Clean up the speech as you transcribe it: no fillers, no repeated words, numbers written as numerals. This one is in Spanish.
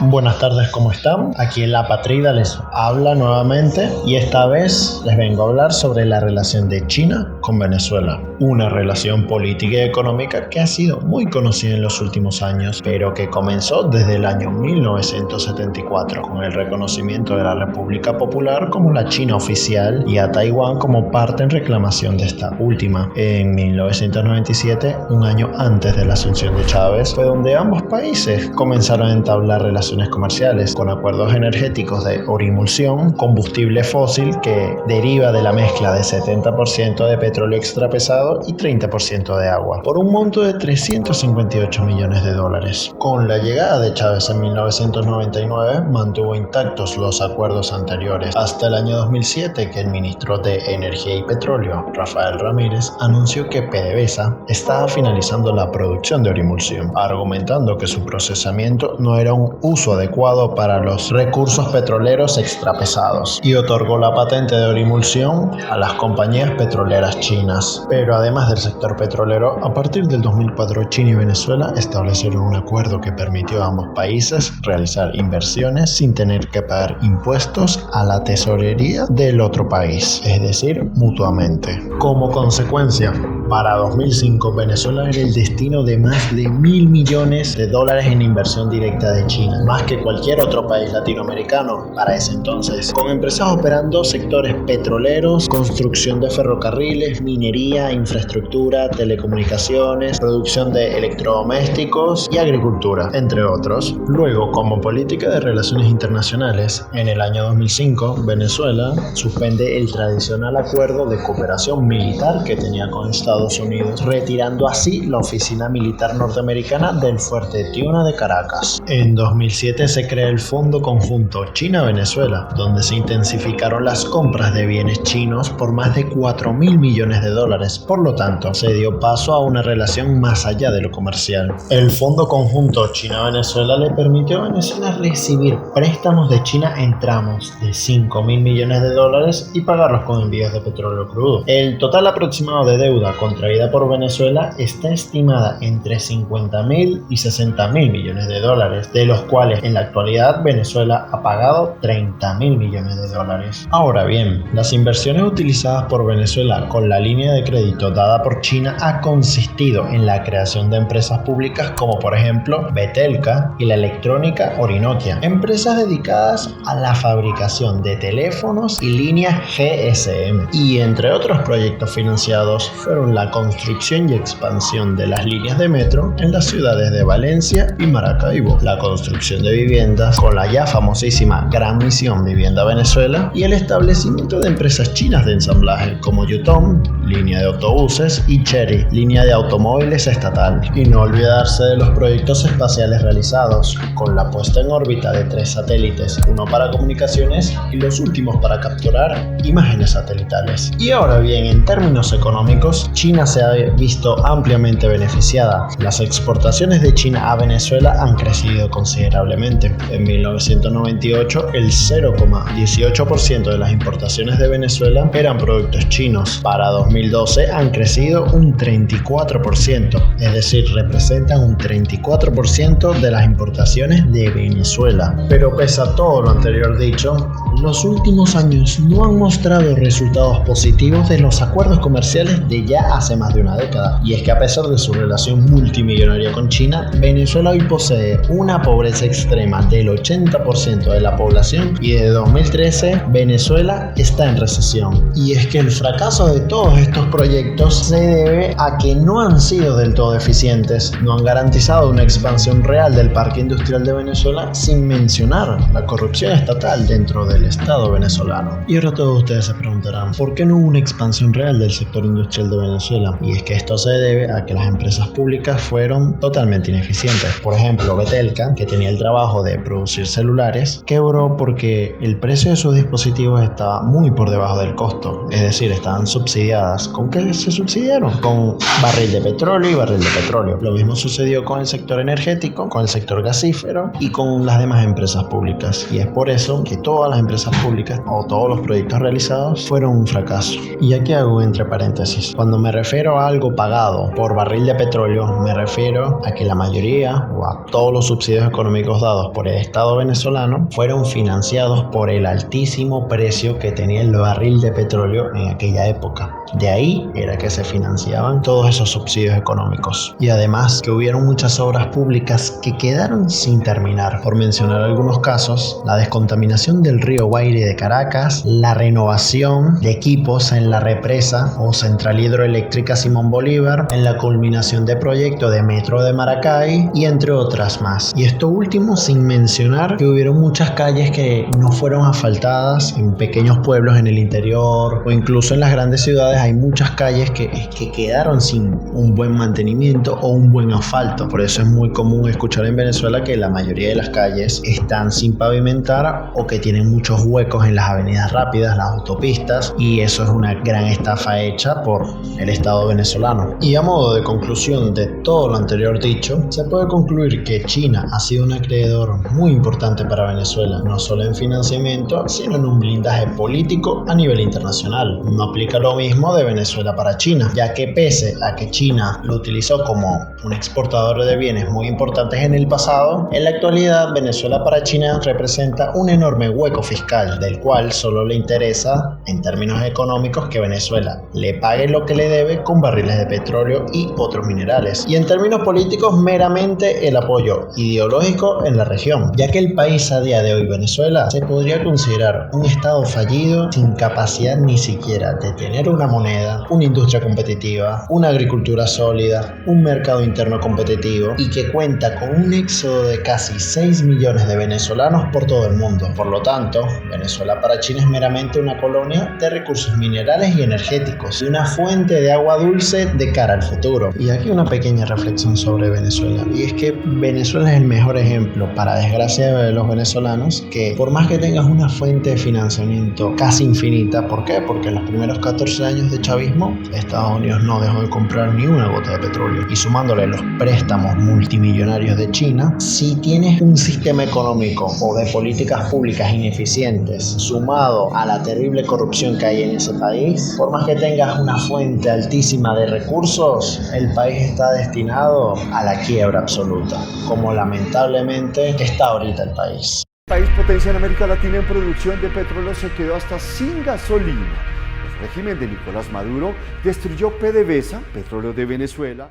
Buenas tardes, ¿cómo están? Aquí en La Patrida les habla nuevamente y esta vez les vengo a hablar sobre la relación de China con Venezuela. Una relación política y económica que ha sido muy conocida en los últimos años, pero que comenzó desde el año 1974 con el reconocimiento de la República Popular como la China oficial y a Taiwán como parte en reclamación de esta última. En 1997, un año antes de la asunción de Chávez, fue donde ambos países comenzaron a entablar relaciones comerciales con acuerdos energéticos de orimulsión, combustible fósil que deriva de la mezcla de 70% de petróleo extrapesado y 30% de agua, por un monto de $358 millones. Con la llegada de Chávez en 1999, mantuvo intactos los acuerdos anteriores, hasta el año 2007, que el ministro de Energía y Petróleo, Rafael Ramírez, anunció que PDVSA estaba finalizando la producción de orimulsión, argumentando que su procesamiento no era un uso adecuado para los recursos petroleros extrapesados, y otorgó la patente de orimulsión a las compañías petroleras chinas. Pero además del sector petrolero, a partir del 2004 China y Venezuela establecieron un acuerdo que permitió a ambos países realizar inversiones sin tener que pagar impuestos a la tesorería del otro país, es decir, mutuamente. Como consecuencia, para 2005 Venezuela era el destino de más de $1.000 millones en inversión directa de China, más que cualquier otro país latinoamericano para ese entonces, con empresas operando sectores petroleros, construcción de ferrocarriles, minería, infraestructura, telecomunicaciones, producción de electrodomésticos y agricultura, entre otros. Luego, como política de relaciones internacionales, en el año 2005 Venezuela suspende el tradicional acuerdo de cooperación militar que tenía con Estados Unidos, retirando así la oficina militar norteamericana del fuerte Tiuna de Caracas. En 2007 se crea el Fondo Conjunto China-Venezuela, donde se intensificaron las compras de bienes chinos por más de $4.000 millones. Por lo tanto, se dio paso a una relación más allá de lo comercial. El Fondo Conjunto China-Venezuela le permitió a Venezuela recibir préstamos de China en tramos de $5.000 millones y pagarlos con envíos de petróleo crudo. El total aproximado de deuda contraída por Venezuela está estimada entre $50.000 y $60.000 millones, de los cuales en la actualidad Venezuela ha pagado $30.000 millones. Ahora bien, las inversiones utilizadas por Venezuela con la línea de crédito dada por China ha consistido en la creación de empresas públicas como por ejemplo Betelca y la electrónica Orinoquia, empresas dedicadas a la fabricación de teléfonos y líneas GSM, y entre otros proyectos financiados fueron la construcción y expansión de las líneas de metro en las ciudades de Valencia y Maracaibo, la construcción de viviendas con la ya famosísima Gran Misión Vivienda Venezuela y el establecimiento de empresas chinas de ensamblaje como Yutong, línea de autobuses, y Chery, línea de automóviles estatal. Y no olvidarse de los proyectos espaciales realizados, con la puesta en órbita de 3 satélites, uno para comunicaciones y los últimos para capturar imágenes satelitales. Y ahora bien, en términos económicos, China se ha visto ampliamente beneficiada. Las exportaciones de China a Venezuela han crecido considerablemente. En 1998, el 0,18% de las importaciones de Venezuela eran productos chinos. Para 2012 han crecido un 34%, es decir, representan un 34% de las importaciones de Venezuela. Pero pese a todo lo anterior dicho, los últimos años no han mostrado resultados positivos de los acuerdos comerciales de ya hace más de una década. Y es que a pesar de su relación multimillonaria con China, Venezuela hoy posee una pobreza extrema del 80% de la población y desde 2013 Venezuela está en recesión. Y es que el fracaso de todos estos proyectos se debe a que no han sido del todo eficientes, no han garantizado una expansión real del parque industrial de Venezuela, sin mencionar la corrupción estatal dentro del Estado venezolano. Y ahora todos ustedes se preguntarán, ¿por qué no hubo una expansión real del sector industrial de Venezuela? Y es que esto se debe a que las empresas públicas fueron totalmente ineficientes. Por ejemplo, Betelca, que tenía el trabajo de producir celulares, quebró porque el precio de sus dispositivos estaba muy por debajo del costo, es decir, estaban subsidiadas. ¿Con qué se subsidiaron? Con barril de petróleo y barril de petróleo. Lo mismo sucedió con el sector energético, con el sector gasífero y con las demás empresas públicas. Y es por eso que todas las empresas empresas públicas o todos los proyectos realizados fueron un fracaso. Y aquí hago entre paréntesis. Cuando me refiero a algo pagado por barril de petróleo, me refiero a que la mayoría o a todos los subsidios económicos dados por el Estado venezolano fueron financiados por el altísimo precio que tenía el barril de petróleo en aquella época. De ahí era que se financiaban todos esos subsidios económicos. Y además que hubieron muchas obras públicas que quedaron sin terminar. Por mencionar algunos casos, la descontaminación del río Guaire de Caracas, la renovación de equipos en la represa o central hidroeléctrica Simón Bolívar, en la culminación de proyectos de metro de Maracay y entre otras más. Y esto último sin mencionar que hubieron muchas calles que no fueron asfaltadas en pequeños pueblos en el interior o incluso en las grandes ciudades hay muchas calles que quedaron sin un buen mantenimiento o un buen asfalto. Por eso es muy común escuchar en Venezuela que la mayoría de las calles están sin pavimentar o que tienen muchos huecos en las avenidas rápidas, las autopistas, y eso es una gran estafa hecha por el Estado venezolano. Y a modo de conclusión de todo lo anterior dicho, se puede concluir que China ha sido un acreedor muy importante para Venezuela, no solo en financiamiento, sino en un blindaje político a nivel internacional. No aplica lo mismo de Venezuela para China, ya que pese a que China lo utilizó como un exportador de bienes muy importantes en el pasado, en la actualidad Venezuela para China representa un enorme hueco fiscal, del cual solo le interesa, en términos económicos, que Venezuela le pague lo que le debe con barriles de petróleo y otros minerales, y en términos políticos meramente el apoyo ideológico en la región, ya que el país a día de hoy, Venezuela, se podría considerar un estado fallido sin capacidad ni siquiera de tener una moneda, una industria competitiva, una agricultura sólida, un mercado interno competitivo y que cuenta con un éxodo de casi 6 millones de venezolanos por todo el mundo. Por lo tanto, Venezuela para China es meramente una colonia de recursos minerales y energéticos y una fuente de agua dulce de cara al futuro. Y aquí una pequeña reflexión sobre Venezuela, y es que Venezuela es el mejor ejemplo, para desgracia de los venezolanos, que por más que tengas una fuente de financiamiento casi infinita, ¿por qué? Porque en los primeros 14 años de chavismo, Estados Unidos no dejó de comprar ni una gota de petróleo, y sumándole los préstamos multimillonarios de China, si tienes un sistema económico o de políticas públicas ineficientes, sumado a la terrible corrupción que hay en ese país, por más que tengas una fuente altísima de recursos, el país está destinado a la quiebra absoluta, como lamentablemente está ahorita el país. El país potencia en América Latina en producción de petróleo se quedó hasta sin gasolina. El régimen de Nicolás Maduro destruyó PDVSA, Petróleo de Venezuela.